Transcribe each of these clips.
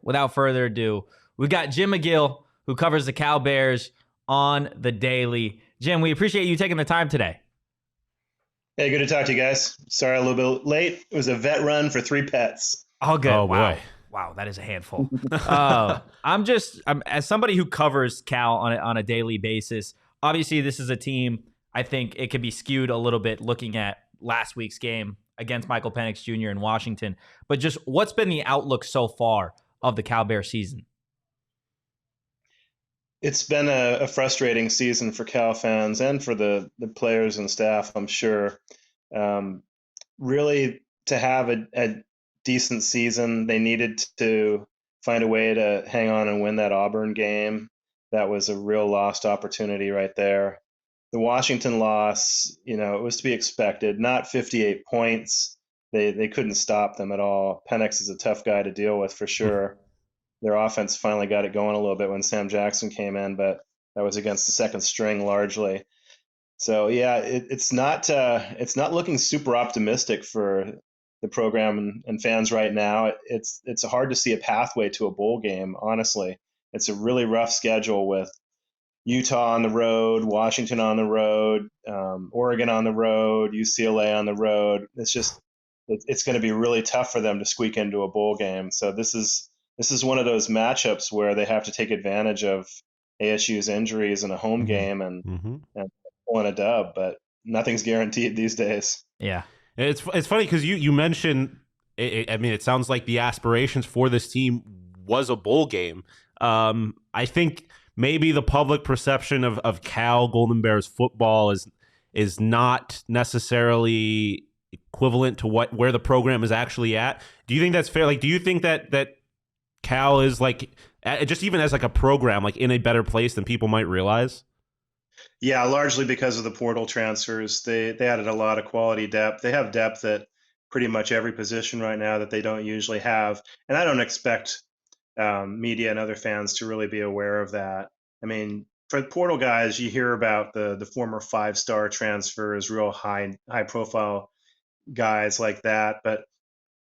without further ado, we've got Jim McGill, who covers the Cal Bears on the daily. Jim, we appreciate you taking the time today. Hey, good to talk to you guys. Sorry, a little bit late. It was a vet run for 3 pets. All good. Oh, Wow. boy. Wow, that is a handful. I'm as somebody who covers Cal on a daily basis, obviously this is a team, I think it could be skewed a little bit looking at last week's game against Michael Penix Jr. in Washington. But just what's been the outlook so far of the Cal Bear season? It's been a frustrating season for Cal fans and for the players and staff, I'm sure. Really, to have a decent season, they needed to find a way to hang on and win that Auburn game. That was a real lost opportunity right there. The Washington loss, it was to be expected. Not 58 points. They couldn't stop them at all. Penix is a tough guy to deal with for sure. Their offense finally got it going a little bit when Sam Jackson came in, but that was against the second string largely. So yeah, it's not looking super optimistic for the program and fans right now. It's hard to see a pathway to a bowl game. Honestly, it's a really rough schedule with Utah on the road, Washington on the road, Oregon on the road, UCLA on the road. It's going to be really tough for them to squeak into a bowl game. So this is one of those matchups where they have to take advantage of ASU's injuries in a home game and pull in a dub, but nothing's guaranteed these days. Yeah. It's funny because you mentioned, it sounds like the aspirations for this team was a bowl game. I think maybe the public perception of Cal Golden Bears football is not necessarily equivalent to where the program is actually at. Do you think that's fair? Like, do you think that Cal is just even as a program, in a better place than people might realize? Yeah, largely because of the portal transfers. They added a lot of quality depth. They have depth at pretty much every position right now that they don't usually have. And I don't expect media and other fans to really be aware of that. I mean, for the portal guys, you hear about the former 5-star transfers, real high profile guys like that, but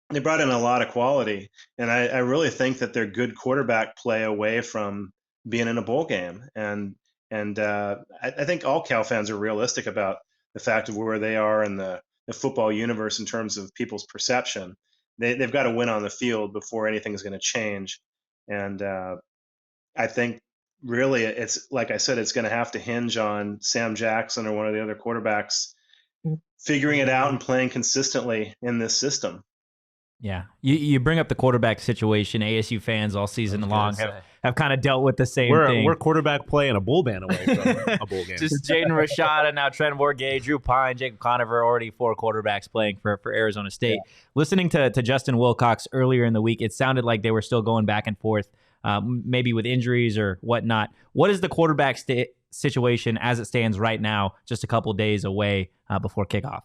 they brought in a lot of quality. And I really think that they're good quarterback play away from being in a bowl game. And I think all Cal fans are realistic about the fact of where they are in the football universe in terms of people's perception. They've got to win on the field before anything's going to change. And I think really it's, like I said, it's going to have to hinge on Sam Jackson or one of the other quarterbacks figuring it out and playing consistently in this system. Yeah. You bring up the quarterback situation. ASU fans all season long have kind of dealt with the same thing. We're quarterback play and a bowl ban away from a bowl game. Just Jaden Rashada, now Trent Bourguet, Drew Pine, Jacob Conover, already 4 quarterbacks playing for Arizona State. Yeah. Listening to Justin Wilcox earlier in the week, it sounded like they were still going back and forth, maybe with injuries or whatnot. What is the quarterback situation as it stands right now, just a couple days away before kickoff?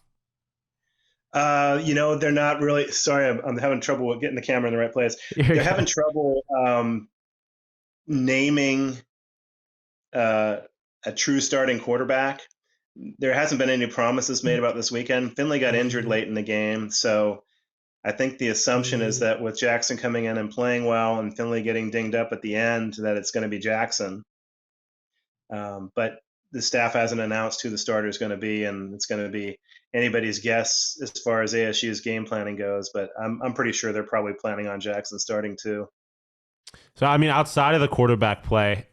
They're not really. Sorry, I'm having trouble with getting the camera in the right place. They're having trouble naming a true starting quarterback. There hasn't been any promises made about this weekend. Finley got injured late in the game, so I think the assumption is that with Jackson coming in and playing well and Finley getting dinged up at the end, that it's going to be Jackson. But the staff hasn't announced who the starter is going to be, and it's going to be anybody's guess as far as ASU's game planning goes. But I'm pretty sure they're probably planning on Jackson starting too. So I mean, outside of the quarterback play,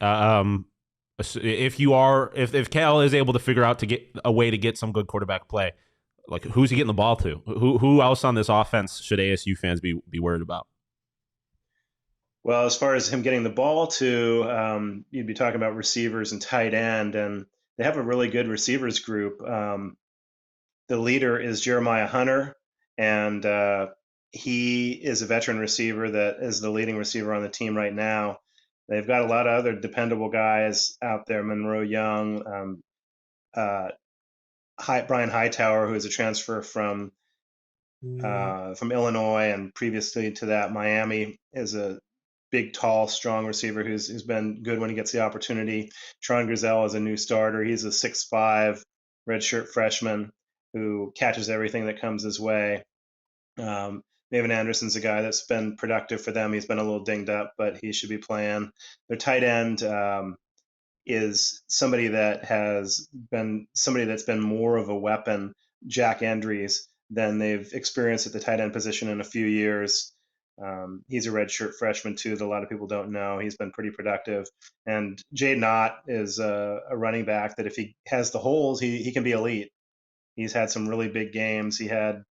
if Cal is able to figure out to get a way to get some good quarterback play, who's he getting the ball to? Who else on this offense should ASU fans be worried about? Well, as far as him getting the ball to, you'd be talking about receivers and tight end, and they have a really good receivers group. The leader is Jeremiah Hunter, and he is a veteran receiver that is the leading receiver on the team right now. They've got a lot of other dependable guys out there, Monroe Young, Brian Hightower, who is a transfer from Illinois, and previously to that, Miami, is a big, tall, strong receiver who's been good when he gets the opportunity. Tron Grizel is a new starter. He's a 6'5", redshirt freshman who catches everything that comes his way. They've Maven Anderson's a guy that's been productive for them. He's been a little dinged up, but he should be playing. Their tight end is somebody that's been more of a weapon, Jack Andrews, than they've experienced at the tight end position in a few years. He's a redshirt freshman too that a lot of people don't know. He's been pretty productive. And Jay Knott is a running back that if he has the holes, he can be elite. He's had some really big games. He had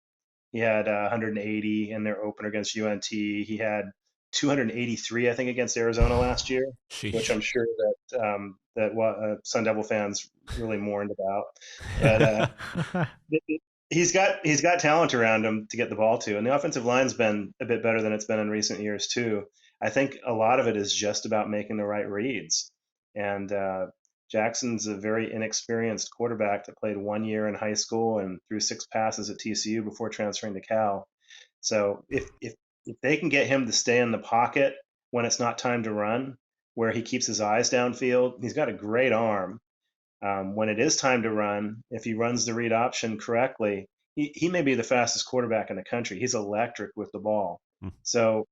180 in their opener against UNT. He had 283, I think, against Arizona last year, Sheesh. which I'm sure that Sun Devil fans really mourned about. But he's got talent around him to get the ball to, and the offensive line's been a bit better than it's been in recent years too. I think a lot of it is just about making the right reads, and Jackson's a very inexperienced quarterback that played 1 year in high school and threw 6 passes at TCU before transferring to Cal. So if they can get him to stay in the pocket when it's not time to run, where he keeps his eyes downfield, he's got a great arm. When it is time to run, if he runs the read option correctly, he may be the fastest quarterback in the country. He's electric with the ball. So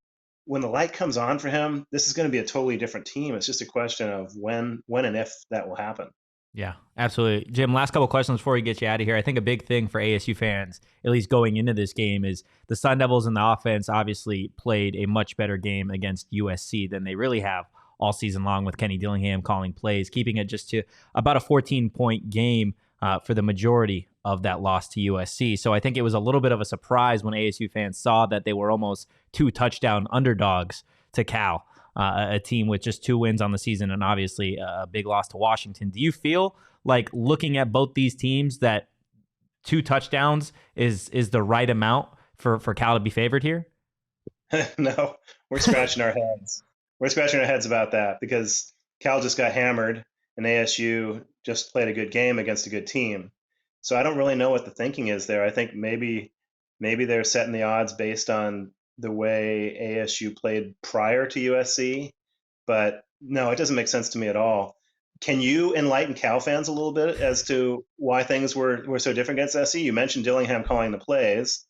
when the light comes on for him, this is going to be a totally different team. It's just a question of when and if that will happen. Yeah, absolutely. Jim, last couple of questions before we get you out of here. I think a big thing for ASU fans, at least going into this game, is the Sun Devils in the offense obviously played a much better game against USC than they really have all season long, with Kenny Dillingham calling plays, keeping it just to about a 14-point game for the majority of that loss to USC. So I think it was a little bit of a surprise when ASU fans saw that they were almost 2 touchdown underdogs to Cal, a team with just 2 wins on the season and obviously a big loss to Washington. Do you feel like, looking at both these teams, that 2 touchdowns is the right amount for Cal to be favored here? No, we're scratching our heads. We're scratching our heads about that because Cal just got hammered and ASU just played a good game against a good team. So I don't really know what the thinking is there. I think maybe they're setting the odds based on the way ASU played prior to USC, but no, it doesn't make sense to me at all. Can you enlighten Cal fans a little bit as to why things were so different against SC? You mentioned Dillingham calling the plays.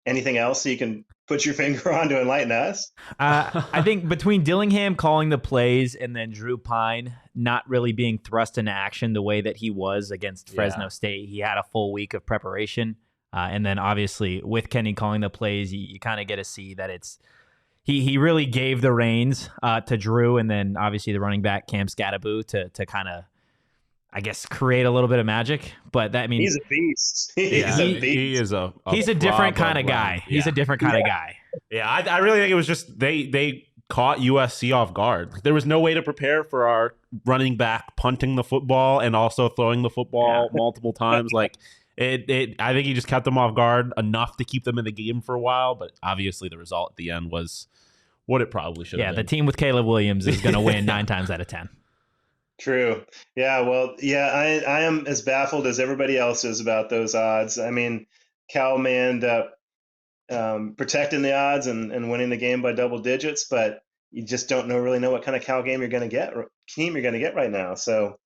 Anything else you can put your finger on to enlighten us? I think between Dillingham calling the plays and then Drew Pine not really being thrust into action the way that he was against Fresno State, he had a full week of preparation. And then obviously with Kenny calling the plays, you kind of get to see that he really gave the reins to Drew, and then obviously the running back Cam Scadaboo to kind of, I guess, create a little bit of magic. But that means he's a beast. He's a different kind of guy. Yeah. He's a different kind of guy. Yeah, I really think it was just they caught USC off guard. There was no way to prepare for our running back punting the football and also throwing the football multiple times. Like I think he just kept them off guard enough to keep them in the game for a while. But obviously the result at the end was what it probably should have been. Yeah, the team with Caleb Williams is going to win 9 times out of 10. True. Yeah, well, I am as baffled as everybody else is about those odds. I mean, Cal may end up protecting the odds and winning the game by double digits, but you just don't really know what kind of Cal team you're going to get right now. So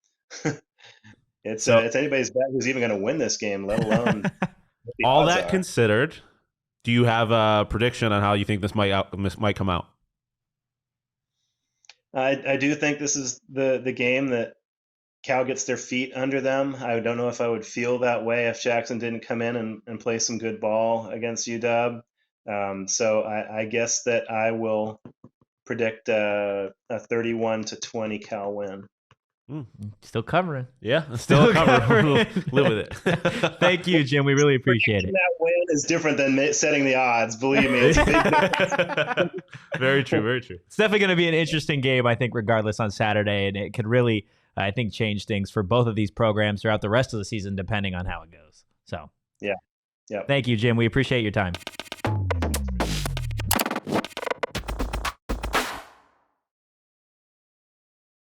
it's anybody's bet who's even going to win this game, let alone all that considered. Do you have a prediction on how you think this might come out? I do think this is the game that Cal gets their feet under them. I don't know if I would feel that way if Jackson didn't come in and play some good ball against UW. So I guess that I will predict a 31-20 Cal win. Still covering. Yeah, still covering. Live with it. Thank you, Jim. We really appreciate it. That win is different than setting the odds. Believe me, it's a big difference. Very true. Very true. It's definitely going to be an interesting game, I think, regardless on Saturday, and it could really, I think, change things for both of these programs throughout the rest of the season, depending on how it goes. So, yeah. Thank you, Jim. We appreciate your time.